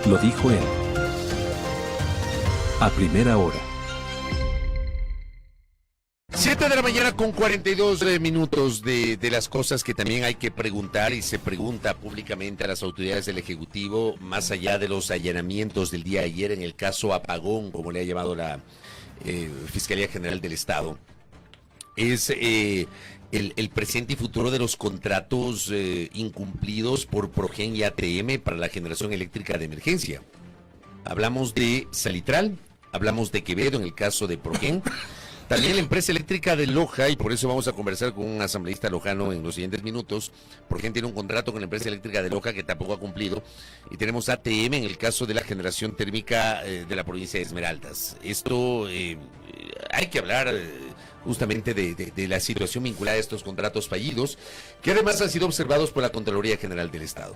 Lo dijo él. A primera hora. 7 de la mañana con 42 minutos de las cosas que también hay que preguntar y se pregunta públicamente a las autoridades del Ejecutivo, más allá de los allanamientos del día de ayer en el caso Apagón, como le ha llamado la Fiscalía General del Estado, es el presente y futuro de los contratos incumplidos por Progen y ATM para la generación eléctrica de emergencia. Hablamos de Salitral, hablamos de Quevedo en el caso de Progen. También la empresa eléctrica de Loja, y por eso vamos a conversar con un asambleísta lojano en los siguientes minutos, porque tiene un contrato con la empresa eléctrica de Loja que tampoco ha cumplido, y tenemos ATM en el caso de la generación térmica de la provincia de Esmeraldas. Esto hay que hablar justamente de la situación vinculada a estos contratos fallidos, que además han sido observados por la Contraloría General del Estado.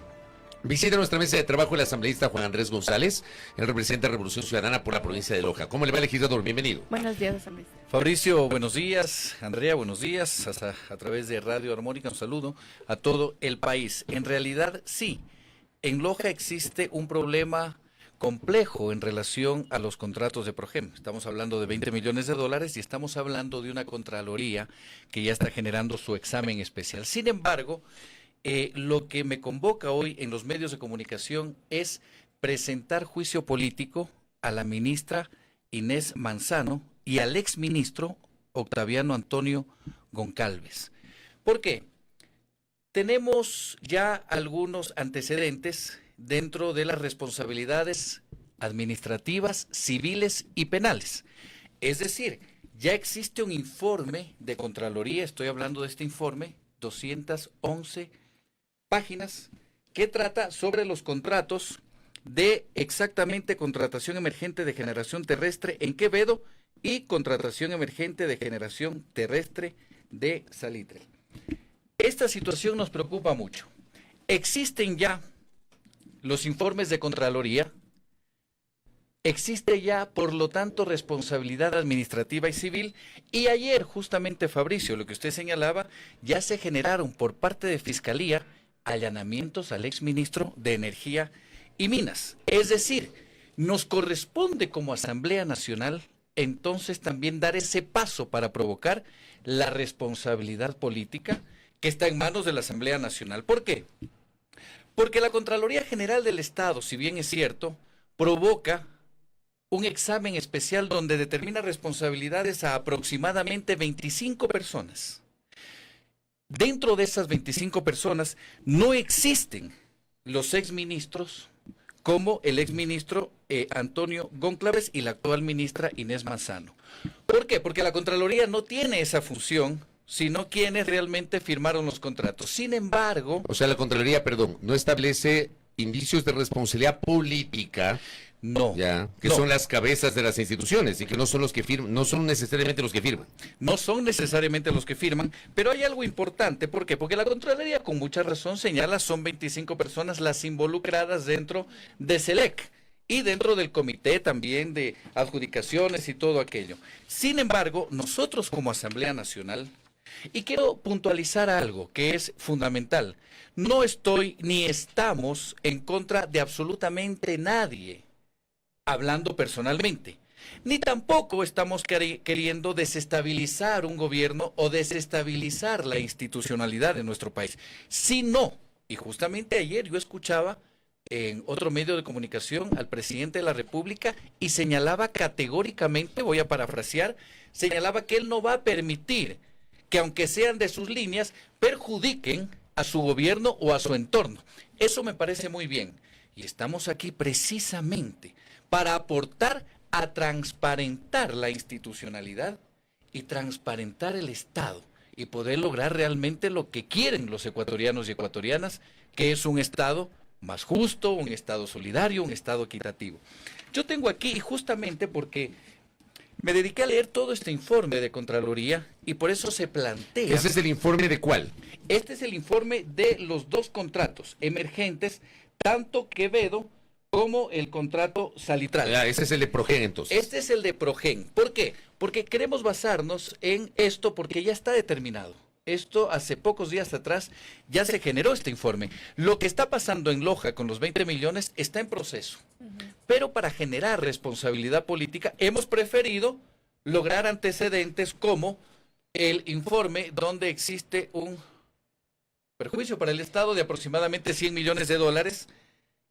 Visita nuestra mesa de trabajo el asambleísta Juan Andrés González, el representante de Revolución Ciudadana por la provincia de Loja. ¿Cómo le va, legislador? Bienvenido. Buenos días, asambleísta. Fabricio, buenos días. Andrea, buenos días. A través de Radio Armónica, un saludo a todo el país. En realidad, sí, en Loja existe un problema complejo en relación a los contratos de Progem. Estamos hablando de 20 millones de dólares y estamos hablando de una Contraloría que ya está generando su examen especial. Sin embargo, lo que me convoca hoy en los medios de comunicación es presentar juicio político a la ministra Inés Manzano y al exministro Octaviano Antonio Goncalves. ¿Por qué? Tenemos ya algunos antecedentes dentro de las responsabilidades administrativas, civiles y penales. Es decir, ya existe un informe de Contraloría, estoy hablando de este informe, 211 páginas, que trata sobre los contratos de exactamente contratación emergente de generación terrestre en Quevedo y contratación emergente de generación terrestre de Salitre. Esta situación nos preocupa mucho. Existen ya los informes de Contraloría, existe ya, por lo tanto, responsabilidad administrativa y civil, y ayer, justamente, Fabricio, lo que usted señalaba, ya se generaron por parte de Fiscalía allanamientos al exministro de Energía y Minas. Es decir, nos corresponde como Asamblea Nacional entonces también dar ese paso para provocar la responsabilidad política que está en manos de la Asamblea Nacional. ¿Por qué? Porque la Contraloría General del Estado, si bien es cierto, provoca un examen especial donde determina responsabilidades a aproximadamente 25 personas. Dentro de esas 25 personas no existen los exministros como el exministro Antonio Goncalves y la actual ministra Inés Manzano. ¿Por qué? Porque la Contraloría no tiene esa función, sino quienes realmente firmaron los contratos. Sin embargo... O sea, la Contraloría, perdón, no establece indicios de responsabilidad política... No, ya, que no. son las cabezas de las instituciones y que no son los que firman, no son necesariamente los que firman. No son necesariamente los que firman, pero hay algo importante. ¿Por qué? Porque la Contraloría, con mucha razón, señala son 25 personas las involucradas dentro de SELEC y dentro del comité también de adjudicaciones y todo aquello. Sin embargo, nosotros como Asamblea Nacional, y quiero puntualizar algo que es fundamental, no estoy ni estamos en contra de absolutamente nadie, hablando personalmente, ni tampoco estamos queriendo desestabilizar un gobierno o desestabilizar la institucionalidad de nuestro país, sino, y justamente ayer yo escuchaba en otro medio de comunicación al presidente de la República y señalaba categóricamente, voy a parafrasear, señalaba que él no va a permitir que aunque sean de sus líneas, perjudiquen a su gobierno o a su entorno. Eso me parece muy bien y estamos aquí precisamente para aportar a transparentar la institucionalidad y transparentar el Estado y poder lograr realmente lo que quieren los ecuatorianos y ecuatorianas, que es un Estado más justo, un Estado solidario, un Estado equitativo. Yo tengo aquí, y justamente porque me dediqué a leer todo este informe de Contraloría y por eso se plantea... ¿Ese es el informe de cuál? Este es el informe de los dos contratos emergentes, tanto Quevedo como el contrato Salitral. Ese es el de Progen, entonces. Este es el de Progen. ¿Por qué? Porque queremos basarnos en esto porque ya está determinado. Esto hace pocos días atrás ya se generó este informe. Lo que está pasando en Loja con los 20 millones está en proceso. Pero para generar responsabilidad política hemos preferido lograr antecedentes como el informe donde existe un perjuicio para el Estado de aproximadamente 100 millones de dólares.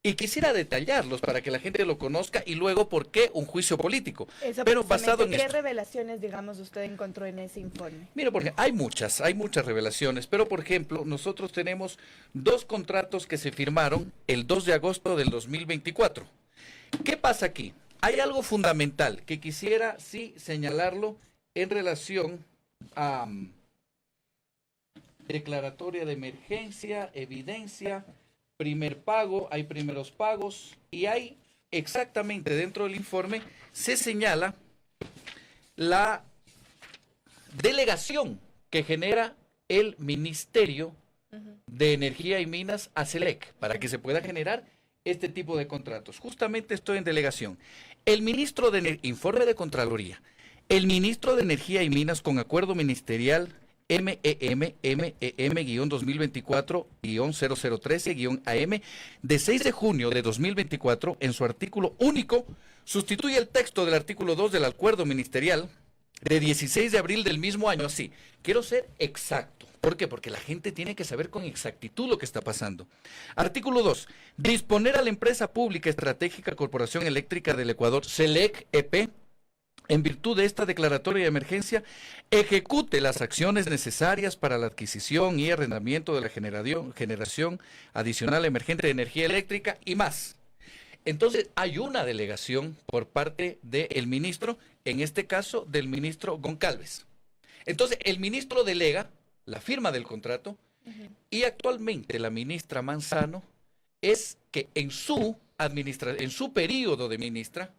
Y quisiera detallarlos para que la gente lo conozca y luego por qué un juicio político. Pero basado en ¿qué revelaciones, digamos, usted encontró en ese informe? Mire, porque hay muchas revelaciones, pero por ejemplo, nosotros tenemos 2 contratos que se firmaron el 2 de agosto del 2024. ¿Qué pasa aquí? Hay algo fundamental que quisiera sí señalarlo en relación a declaratoria de emergencia, evidencia, primer pago, hay primeros pagos y hay exactamente dentro del informe se señala la delegación que genera el Ministerio de Energía y Minas a SELEC para que se pueda generar este tipo de contratos. Justamente estoy en delegación. El ministro de informe de Contraloría, el ministro de Energía y Minas con acuerdo ministerial MEM-2024-0013-AM de 6 de junio de 2024, en su artículo único, sustituye el texto del artículo 2 del acuerdo ministerial de 16 de abril del mismo año. Así, quiero ser exacto. ¿Por qué? Porque la gente tiene que saber con exactitud lo que está pasando. Artículo 2. Disponer a la empresa pública estratégica Corporación Eléctrica del Ecuador, SELEC EP, en virtud de esta declaratoria de emergencia, ejecute las acciones necesarias para la adquisición y arrendamiento de la generación adicional emergente de energía eléctrica y más. Entonces, hay una delegación por parte del ministro, en este caso del ministro Goncalves. Entonces, el ministro delega la firma del contrato y actualmente la ministra Manzano es que en su periodo de ministra,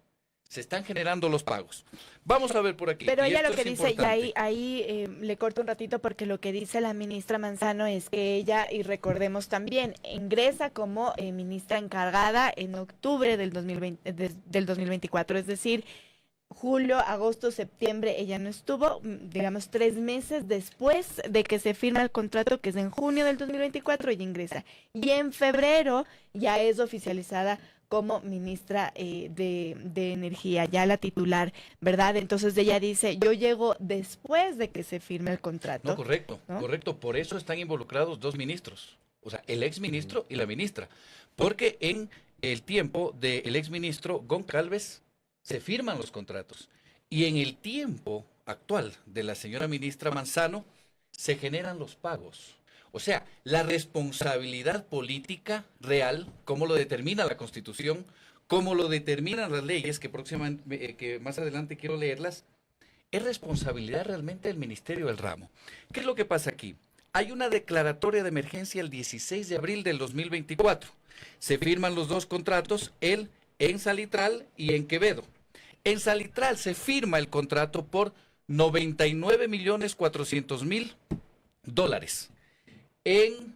se están generando los pagos. Vamos a ver por aquí. Pero ella lo que dice, y ahí le corto un ratito porque lo que dice la ministra Manzano es que ella, y recordemos también, ingresa como ministra encargada en octubre del 2024, es decir, julio, agosto, septiembre, ella no estuvo, digamos 3 meses después de que se firma el contrato, que es en junio del 2024, ella ingresa. Y en febrero ya es oficializada como ministra de Energía, ya la titular, ¿verdad? Entonces ella dice, yo llego después de que se firme el contrato. No, correcto, ¿no? Correcto. Por eso están involucrados 2 ministros, o sea, el exministro y la ministra. Porque en el tiempo del exministro Goncalves se firman los contratos. Y en el tiempo actual de la señora ministra Manzano se generan los pagos. O sea, la responsabilidad política real, como lo determina la Constitución, como lo determinan las leyes, que más adelante quiero leerlas, es responsabilidad realmente del Ministerio del Ramo. ¿Qué es lo que pasa aquí? Hay una declaratoria de emergencia el 16 de abril del 2024. Se firman los 2 contratos, en Salitral y en Quevedo. En Salitral se firma el contrato por $99.400.000. En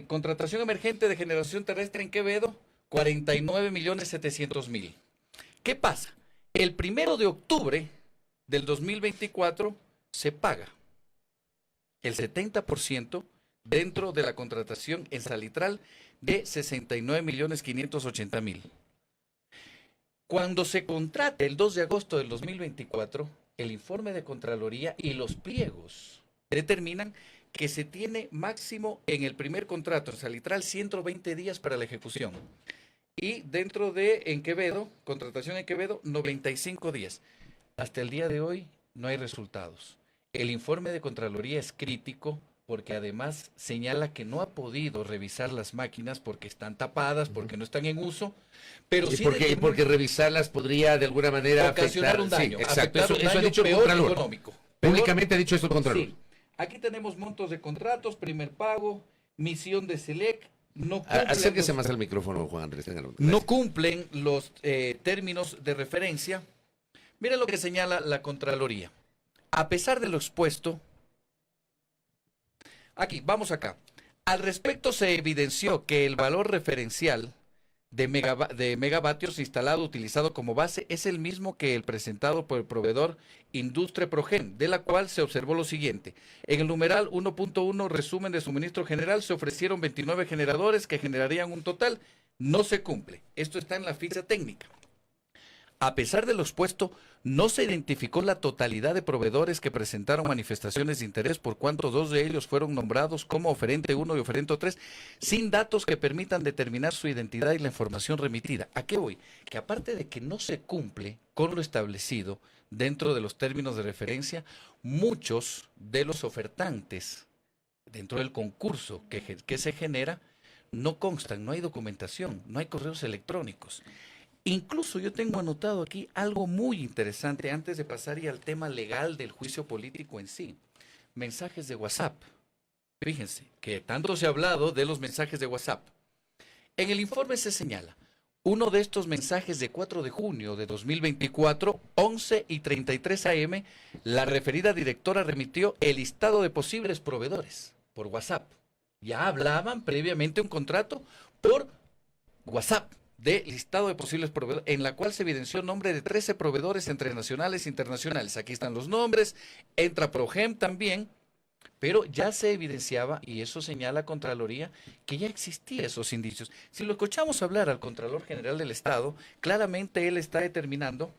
contratación emergente de generación terrestre en Quevedo, $49.700.000. ¿Qué pasa? El 1 de octubre del 2024 se paga el 70% dentro de la contratación en Salitral de $69.580.000. Cuando se contrata el 2 de agosto del 2024, el informe de Contraloría y los pliegos determinan que se tiene máximo en el primer contrato en Salitral 120 días para la ejecución. Y dentro de en Quevedo, contratación en Quevedo, 95 días. Hasta el día de hoy no hay resultados. El informe de Contraloría es crítico porque además señala que no ha podido revisar las máquinas porque están tapadas, porque no están en uso, pero sí porque revisarlas podría de alguna manera ocasionar un daño. Sí, exacto, eso ha dicho el peor Contralor. Económico. Públicamente ha dicho esto el Contralor. Sí. Aquí tenemos montos de contratos, primer pago, misión de SELEC. No acérquese más al micrófono, Juan Andrés. No cumplen los términos de referencia. Mira lo que señala la Contraloría. A pesar de lo expuesto, aquí, vamos acá. Al respecto se evidenció que el valor referencial de megavatios instalado utilizado como base es el mismo que el presentado por el proveedor Industria Progen, de la cual se observó lo siguiente. En el numeral 1.1, resumen de suministro general, se ofrecieron 29 generadores que generarían un total no se cumple. Esto está en la ficha técnica. A pesar de lo expuesto, no se identificó la totalidad de proveedores que presentaron manifestaciones de interés, por cuanto 2 de ellos fueron nombrados como oferente 1 y oferente 3, sin datos que permitan determinar su identidad y la información remitida. ¿A qué voy? Que aparte de que no se cumple con lo establecido dentro de los términos de referencia, muchos de los ofertantes dentro del concurso que se genera no constan, no hay documentación, no hay correos electrónicos. Incluso yo tengo anotado aquí algo muy interesante antes de pasar ya al tema legal del juicio político en sí. Mensajes de WhatsApp. Fíjense que tanto se ha hablado de los mensajes de WhatsApp. En el informe se señala, uno de estos mensajes de 4 de junio de 2024, 11:33 AM, la referida directora remitió el listado de posibles proveedores por WhatsApp. Ya hablaban previamente un contrato por WhatsApp de listado de posibles proveedores, en la cual se evidenció el nombre de 13 proveedores entre nacionales e internacionales. Aquí están los nombres, entra Progem también, pero ya se evidenciaba, y eso señala Contraloría, que ya existían esos indicios. Si lo escuchamos hablar al Contralor General del Estado, claramente él está determinando,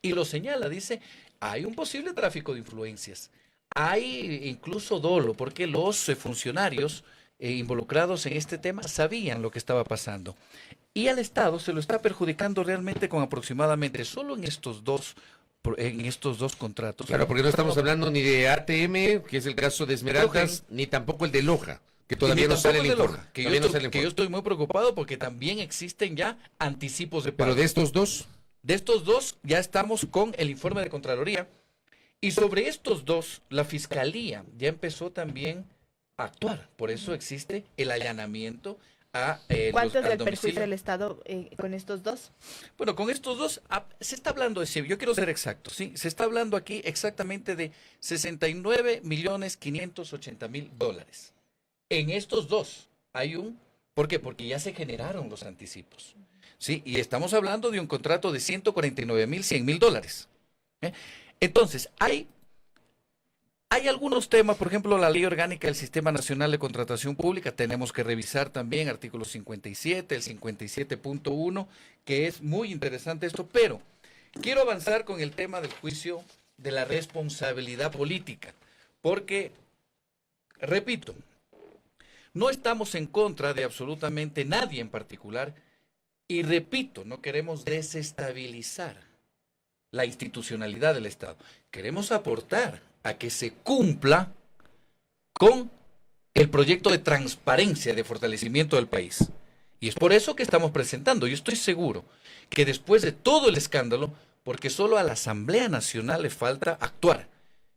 y lo señala, dice, hay un posible tráfico de influencias, hay incluso dolo, porque los funcionarios involucrados en este tema sabían lo que estaba pasando. Y al Estado se lo está perjudicando realmente con aproximadamente solo en estos dos contratos. Claro, porque no estamos hablando ni de ATM, que es el caso de Esmeraldas, ni tampoco el de Loja, que todavía no sale el informe. Que yo estoy muy preocupado porque también existen ya anticipos de pago. Pero de estos dos. De estos dos ya estamos con el informe de Contraloría. Y sobre estos dos, la Fiscalía ya empezó también a actuar. Por eso existe el allanamiento a ¿Cuánto es el perjuicio del Estado con estos dos? Bueno, con estos dos se está hablando de, yo quiero ser exacto, ¿sí? Se está hablando aquí exactamente de 69.580.000 dólares. En estos dos hay ¿por qué? Porque ya se generaron los anticipos, ¿sí? Y estamos hablando de un contrato de 149.100.000 dólares. Entonces, hay algunos temas, por ejemplo, la Ley Orgánica del Sistema Nacional de Contratación Pública, tenemos que revisar también artículo 57, el 57.1, que es muy interesante esto, pero quiero avanzar con el tema del juicio de la responsabilidad política, porque, repito, no estamos en contra de absolutamente nadie en particular, y repito, no queremos desestabilizar la institucionalidad del Estado, queremos aportar a que se cumpla con el proyecto de transparencia, de fortalecimiento del país. Y es por eso que estamos presentando. Yo estoy seguro que después de todo el escándalo, porque solo a la Asamblea Nacional le falta actuar.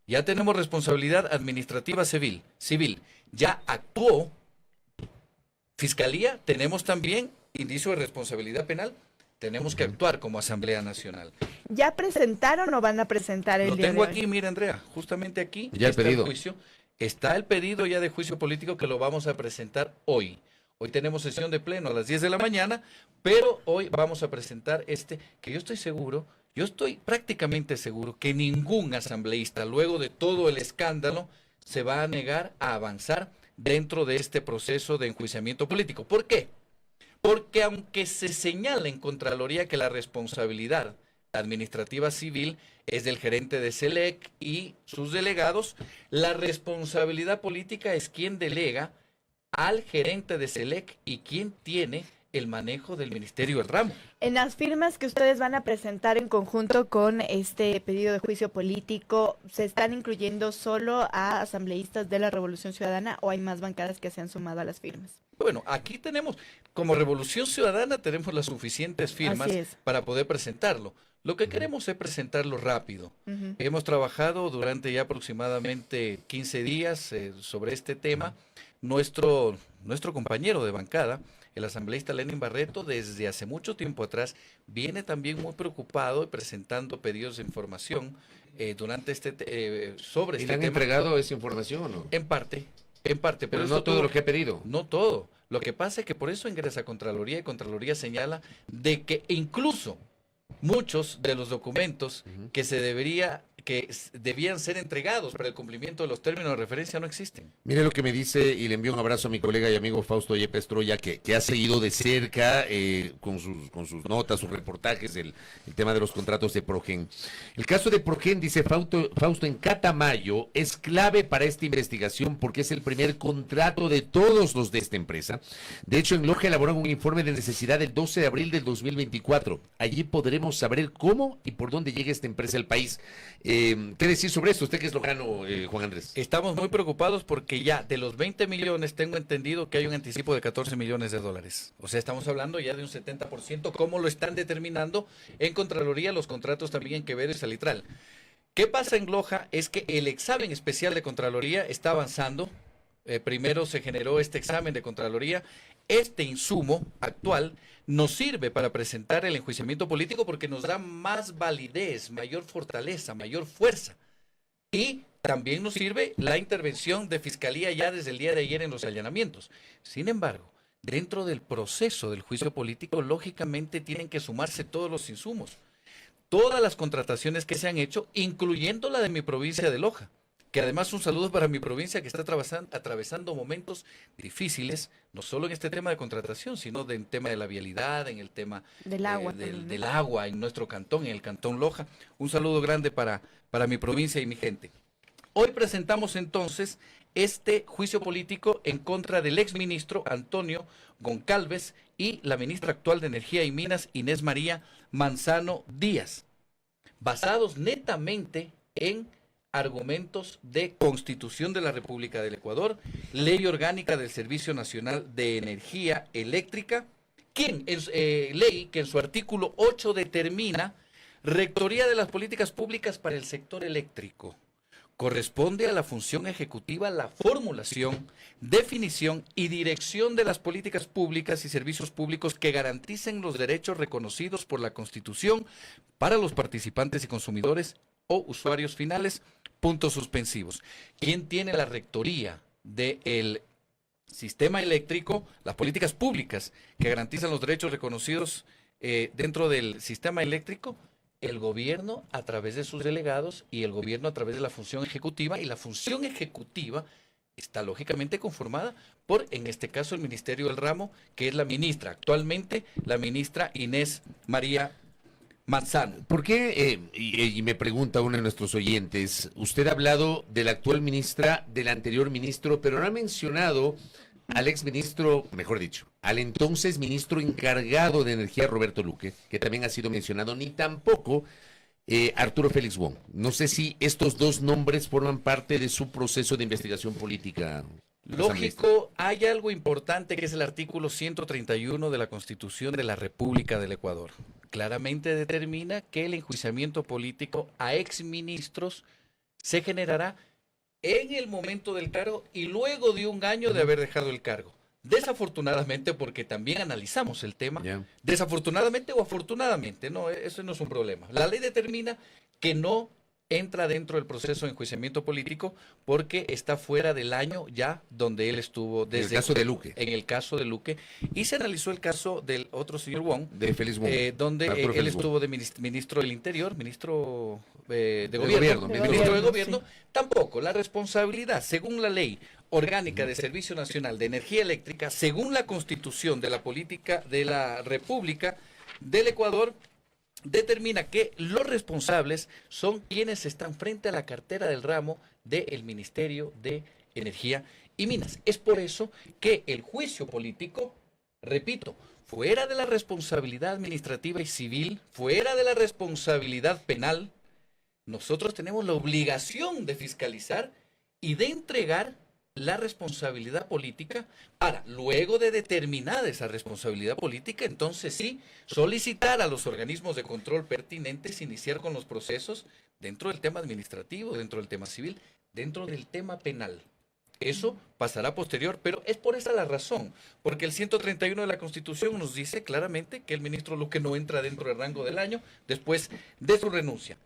Ya tenemos responsabilidad administrativa civil. Ya actuó Fiscalía, tenemos también indicio de responsabilidad penal. Tenemos que actuar como Asamblea Nacional. ¿Ya presentaron o van a presentar el día de hoy? Lo tengo aquí, mira, Andrea, justamente aquí ya está el pedido. El juicio. Está el pedido ya de juicio político que lo vamos a presentar hoy. Hoy tenemos sesión de pleno a las 10 de la mañana, pero hoy vamos a presentar que yo estoy prácticamente seguro que ningún asambleísta, luego de todo el escándalo, se va a negar a avanzar dentro de este proceso de enjuiciamiento político. ¿Por qué? Porque aunque se señala en Contraloría que la responsabilidad administrativa civil es del gerente de SELEC y sus delegados, la responsabilidad política es quien delega al gerente de SELEC y quien tiene el manejo del Ministerio del Ramo. En las firmas que ustedes van a presentar en conjunto con este pedido de juicio político, ¿se están incluyendo solo a asambleístas de la Revolución Ciudadana o hay más bancadas que se han sumado a las firmas? Bueno, aquí tenemos, como Revolución Ciudadana, tenemos las suficientes firmas para poder presentarlo. Lo que queremos es presentarlo rápido. Hemos trabajado durante ya aproximadamente 15 días sobre este tema. Nuestro compañero de bancada, el asambleísta Lenin Barreto, desde hace mucho tiempo atrás, viene también muy preocupado y presentando pedidos de información durante sobre este tema. ¿Y le han entregado esa información o no? En parte, pero no todo lo que ha pedido. No todo. Lo que pasa es que por eso ingresa a Contraloría y Contraloría señala de que incluso muchos de los documentos que debían ser entregados para el cumplimiento de los términos de referencia no existen. Mire lo que me dice, y le envío un abrazo a mi colega y amigo Fausto Yepes Troya, que ha seguido de cerca con sus notas, sus reportajes, el tema de los contratos de Progen. El caso de Progen, dice Fausto, en Catamayo, es clave para esta investigación porque es el primer contrato de todos los de esta empresa. De hecho, en Loja elaboran un informe de necesidad el 12 de abril del 2024. Allí podremos saber cómo y por dónde llega esta empresa al país. ¿Qué decir sobre esto? Usted que es lojano, Juan Andrés. Estamos muy preocupados porque ya de los 20 millones tengo entendido que hay un anticipo de 14 millones de dólares. O sea, estamos hablando ya de un 70%, como lo están determinando en Contraloría los contratos también en Quevedo y Salitral. ¿Qué pasa en Loja? Es que el examen especial de Contraloría está avanzando. Primero se generó este examen de Contraloría. Este insumo actual nos sirve para presentar el enjuiciamiento político porque nos da más validez, mayor fortaleza, mayor fuerza. Y también nos sirve la intervención de Fiscalía ya desde el día de ayer en los allanamientos. Sin embargo, dentro del proceso del juicio político, lógicamente tienen que sumarse todos los insumos. Todas las contrataciones que se han hecho, incluyendo la de mi provincia de Loja. Que además un saludo para mi provincia que está atravesando momentos difíciles, no solo en este tema de contratación, sino en el tema de la vialidad, en el tema del agua, del agua en nuestro cantón, en el cantón Loja. Un saludo grande para mi provincia y mi gente. Hoy presentamos entonces este juicio político en contra del exministro Antonio Goncalves y la ministra actual de Energía y Minas, Inés María Manzano Díaz, basados netamente en argumentos de Constitución de la República del Ecuador, Ley Orgánica del Servicio Nacional de Energía Eléctrica, ley que en su artículo 8 determina Rectoría de las Políticas Públicas para el Sector Eléctrico. Corresponde a la función ejecutiva la formulación, definición y dirección de las políticas públicas y servicios públicos que garanticen los derechos reconocidos por la Constitución para los participantes y consumidores o usuarios finales, puntos suspensivos. ¿Quién tiene la rectoría del sistema eléctrico? Las políticas públicas que garantizan los derechos reconocidos dentro del sistema eléctrico. El gobierno a través de sus delegados y el gobierno a través de la función ejecutiva, y la función ejecutiva está lógicamente conformada por, en este caso, el Ministerio del Ramo, que es la ministra, actualmente la ministra Inés María Manzano. ¿Por qué, y me pregunta uno de nuestros oyentes, usted ha hablado de la actual ministra, del anterior ministro, pero no ha mencionado al exministro, mejor dicho, al entonces ministro encargado de Energía, Roberto Luque, que también ha sido mencionado, ni tampoco Arturo Félix Wong? No sé si estos dos nombres forman parte de su proceso de investigación política. Lógico, hay algo importante que es el artículo 131 de la Constitución de la República del Ecuador. Claramente determina que el enjuiciamiento político a exministros se generará en el momento del cargo y luego de un año de haber dejado el cargo. Desafortunadamente, porque también analizamos el tema, desafortunadamente o afortunadamente, no, eso no es un problema. La ley determina que no entra dentro del proceso de enjuiciamiento político porque está fuera del año ya donde él estuvo. Desde en el caso de Luque. En el caso de Luque. Y se analizó el caso del otro señor Wong. De Félix Wong. Donde Arturo él Félix estuvo Wong. de ministro del Interior, ministro de gobierno, ministro de Gobierno. Sí. Tampoco. La responsabilidad, según la Ley Orgánica de Servicio Nacional de Energía Eléctrica, según la Constitución de la Política de la República del Ecuador, determina que los responsables son quienes están frente a la cartera del ramo del Ministerio de Energía y Minas. Es por eso que el juicio político, repito, fuera de la responsabilidad administrativa y civil, fuera de la responsabilidad penal, nosotros tenemos la obligación de fiscalizar y de entregar la responsabilidad política para, luego de determinada esa responsabilidad política, entonces sí, solicitar a los organismos de control pertinentes, iniciar con los procesos dentro del tema administrativo, dentro del tema civil, dentro del tema penal. Eso pasará posterior, pero es por esa la razón, porque el 131 de la Constitución nos dice claramente que el ministro Luque no entra dentro del rango del año después de su renuncia.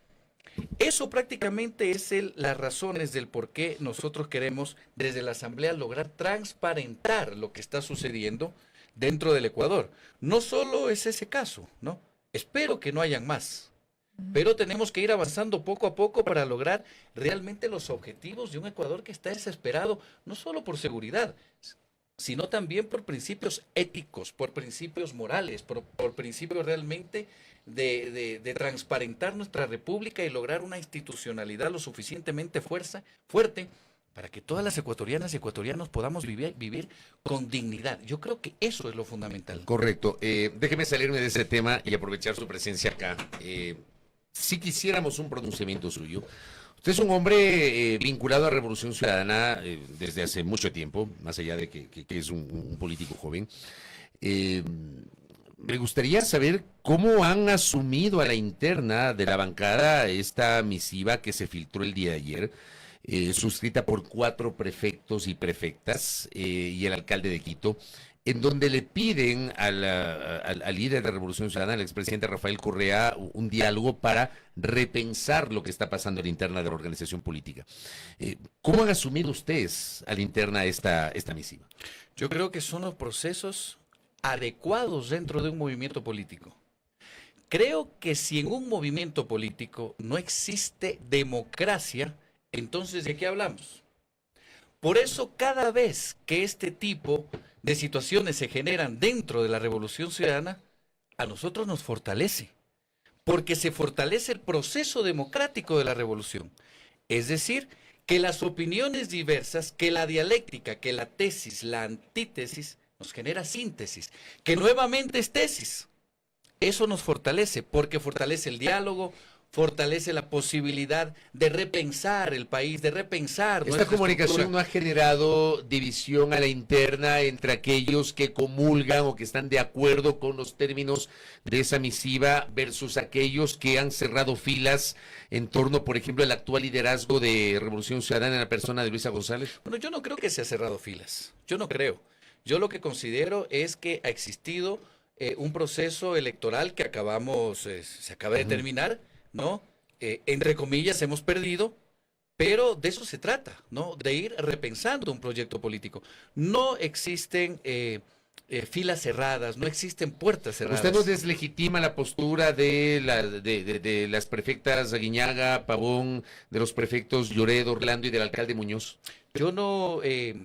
Eso prácticamente es las razones del por qué nosotros queremos desde la Asamblea lograr transparentar lo que está sucediendo dentro del Ecuador. No solo es ese caso, ¿no? Espero que no hayan más. pero tenemos que ir avanzando poco a poco para lograr realmente los objetivos de un Ecuador que está desesperado, no solo por seguridad, sino también por principios éticos, por principios morales, por principios realmente de transparentar nuestra república y lograr una institucionalidad lo suficientemente fuerte para que todas las ecuatorianas y ecuatorianos podamos vivir con dignidad. Yo creo que eso es lo fundamental. Correcto. Déjeme salirme de ese tema y aprovechar su presencia acá. Si quisiéramos un pronunciamiento suyo. Usted es un hombre vinculado a Revolución Ciudadana desde hace mucho tiempo, más allá de que es un político joven. Me gustaría saber cómo han asumido a la interna de la bancada esta misiva que se filtró el día de ayer, suscrita por 4 prefectos y prefectas y el alcalde de Quito, en donde le piden al líder de Revolución Ciudadana, al expresidente Rafael Correa, un diálogo para repensar lo que está pasando a la interna de la organización política. ¿Cómo han asumido ustedes a la interna esta misiva? Yo creo que son los procesos adecuados dentro de un movimiento político. Creo que si en un movimiento político no existe democracia, entonces ¿de qué hablamos? Por eso cada vez que este tipo de situaciones se generan dentro de la Revolución Ciudadana, a nosotros nos fortalece, porque se fortalece el proceso democrático de la revolución. Es decir, que las opiniones diversas, que la dialéctica, que la tesis, la antítesis, nos genera síntesis, que nuevamente es tesis. Eso nos fortalece, porque fortalece el diálogo, fortalece la posibilidad de repensar el país, de repensar Esta comunicación no ha generado división a la interna entre aquellos que comulgan o que están de acuerdo con los términos de esa misiva versus aquellos que han cerrado filas en torno, por ejemplo, al actual liderazgo de Revolución Ciudadana en la persona de Luisa González. Bueno, yo no creo que se ha cerrado filas. Yo no creo. Yo lo que considero es que ha existido un proceso electoral que se acaba de terminar, ¿no? Entre comillas, hemos perdido, pero de eso se trata, ¿no? De ir repensando un proyecto político. No existen filas cerradas, no existen puertas cerradas. ¿Usted no deslegitima la postura de las prefectas Aguiñaga, Pavón, de los prefectos Lloret, Orlando y del alcalde Muñoz? Yo no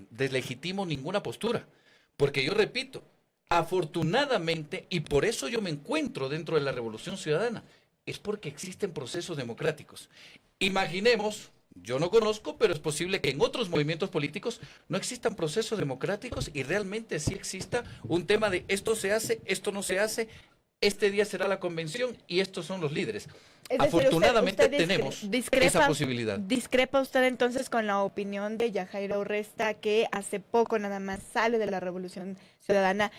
deslegitimo ninguna postura, porque yo repito, afortunadamente, y por eso yo me encuentro dentro de la Revolución Ciudadana, es porque existen procesos democráticos. Imaginemos, yo no conozco, pero es posible que en otros movimientos políticos no existan procesos democráticos y realmente sí exista un tema de esto se hace, esto no se hace, este día será la convención y estos son los líderes. Es decir, Afortunadamente usted tenemos esa posibilidad. ¿Discrepa usted entonces con la opinión de Yajaira Urresta, que hace poco nada más sale de la Revolución Ciudadana,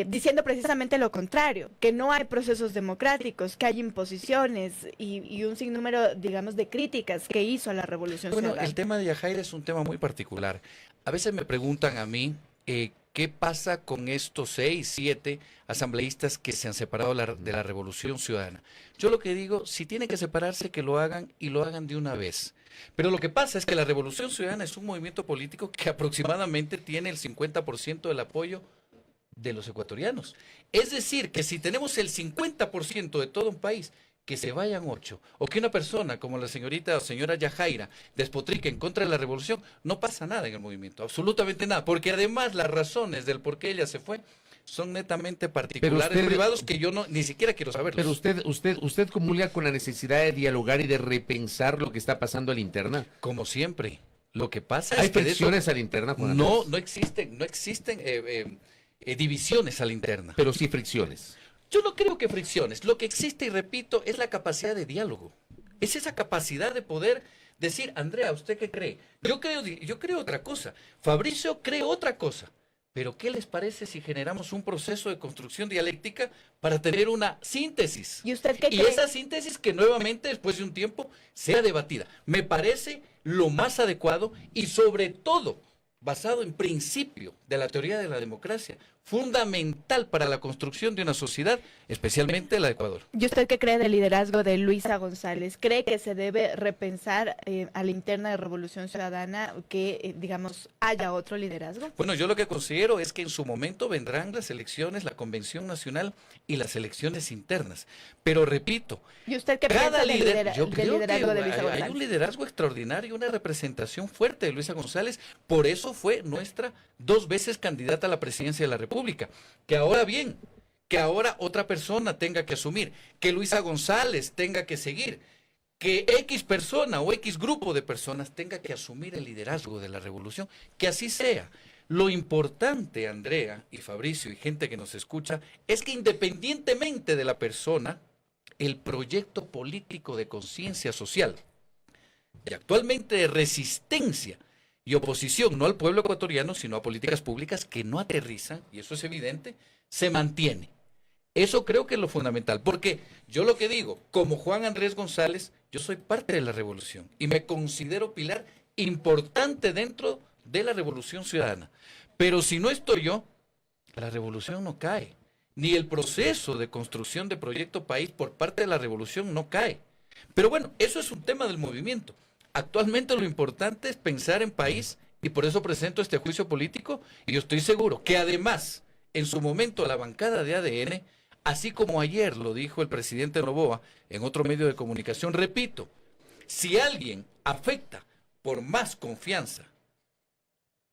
diciendo precisamente lo contrario, que no hay procesos democráticos, que hay imposiciones y un sinnúmero, digamos, de críticas que hizo a la Revolución Ciudadana? Bueno, el tema de Yajaira es un tema muy particular. A veces me preguntan a mí qué pasa con estos 6, 7 asambleístas que se han separado de la Revolución Ciudadana. Yo lo que digo, si tienen que separarse, que lo hagan y lo hagan de una vez. Pero lo que pasa es que la Revolución Ciudadana es un movimiento político que aproximadamente tiene el 50% del apoyo de los ecuatorianos. Es decir, que si tenemos el 50% de todo un país, que se vayan 8, o que una persona como la señorita o señora Yajaira despotrique en contra de la revolución, no pasa nada en el movimiento, absolutamente nada, porque además las razones del por qué ella se fue son netamente particulares, privados, que yo ni siquiera quiero saberlos. Pero usted comulga con la necesidad de dialogar y de repensar lo que está pasando a la interna. Como siempre. Lo que pasa ¿Hay es que fricciones a la interna, Juan Andrés? no existen divisiones a la interna. Pero sí fricciones. Yo no creo que fricciones. Lo que existe, y repito, es la capacidad de diálogo. Es esa capacidad de poder decir, Andrea, ¿usted qué cree? Yo creo otra cosa. Fabricio cree otra cosa. Pero ¿qué les parece si generamos un proceso de construcción dialéctica para tener una síntesis? ¿Y usted qué cree? Y esa síntesis que nuevamente, después de un tiempo, sea debatida. Me parece lo más adecuado y sobre todo basado en principio de la teoría de la democracia, fundamental para la construcción de una sociedad, especialmente la de Ecuador. ¿Y usted qué cree del liderazgo de Luisa González? ¿Cree que se debe repensar a la interna de Revolución Ciudadana que, digamos, haya otro liderazgo? Bueno, yo lo que considero es que en su momento vendrán las elecciones, la Convención Nacional y las elecciones internas. Pero repito, ¿Y usted qué cada piensa del líder, yo del creo liderazgo que de Luisa hay González? un liderazgo extraordinario, una representación fuerte de Luisa González, por eso fue nuestra 2 veces candidata a la presidencia de la República. Que ahora bien, que ahora otra persona tenga que asumir, que Luisa González tenga que seguir, que X persona o X grupo de personas tenga que asumir el liderazgo de la revolución, que así sea. Lo importante, Andrea y Fabricio y gente que nos escucha, es que independientemente de la persona, el proyecto político de conciencia social y actualmente de resistencia y oposición, no al pueblo ecuatoriano, sino a políticas públicas que no aterrizan, y eso es evidente, se mantiene. Eso creo que es lo fundamental, porque yo lo que digo, como Juan Andrés González, yo soy parte de la revolución y me considero pilar importante dentro de la revolución ciudadana. Pero si no estoy yo, la revolución no cae, ni el proceso de construcción de proyecto país por parte de la revolución no cae. Pero bueno, eso es un tema del movimiento. Actualmente lo importante es pensar en país y por eso presento este juicio político y yo estoy seguro que además, en su momento, la bancada de ADN, así como ayer lo dijo el presidente Noboa en otro medio de comunicación, repito, si alguien afecta por más confianza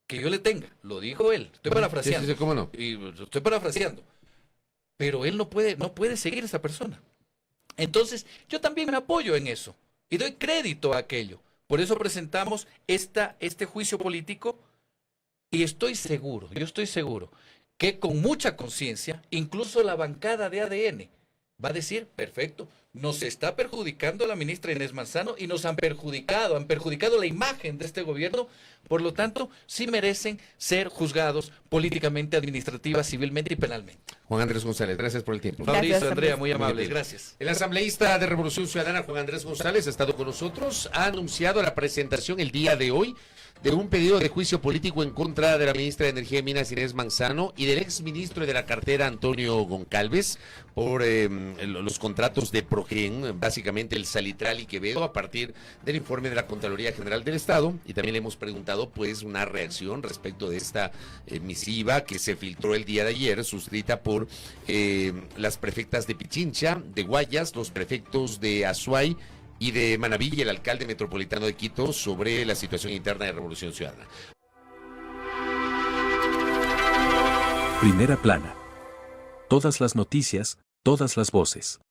que yo le tenga, lo dijo él, estoy parafraseando, Sí, ¿cómo no? y estoy parafraseando, pero él no puede seguir a esa persona. Entonces, yo también me apoyo en eso y doy crédito a aquello. Por eso presentamos este juicio político y yo estoy seguro que con mucha conciencia, incluso la bancada de ADN va a decir, perfecto, nos está perjudicando la ministra Inés Manzano y nos han perjudicado la imagen de este gobierno, por lo tanto, sí merecen ser juzgados políticamente, administrativa, civilmente y penalmente. Juan Andrés González, gracias por el tiempo. Fabricio, Gracias, Andrea, Fabricio. muy amables, Muy bien. gracias. El asambleísta de Revolución Ciudadana, Juan Andrés González, ha estado con nosotros, ha anunciado la presentación el día de hoy de un pedido de juicio político en contra de la ministra de Energía y Minas, Inés Manzano, y del exministro de la cartera, Antonio Goncalves, por los contratos de Progen, básicamente el Salitral y Quevedo, a partir del informe de la Contraloría General del Estado. Y también le hemos preguntado, pues, una reacción respecto de esta misiva que se filtró el día de ayer, suscrita por las prefectas de Pichincha, de Guayas, los prefectos de Azuay y de Manabí y el alcalde metropolitano de Quito sobre la situación interna de Revolución Ciudadana. Primera plana. Todas las noticias, todas las voces.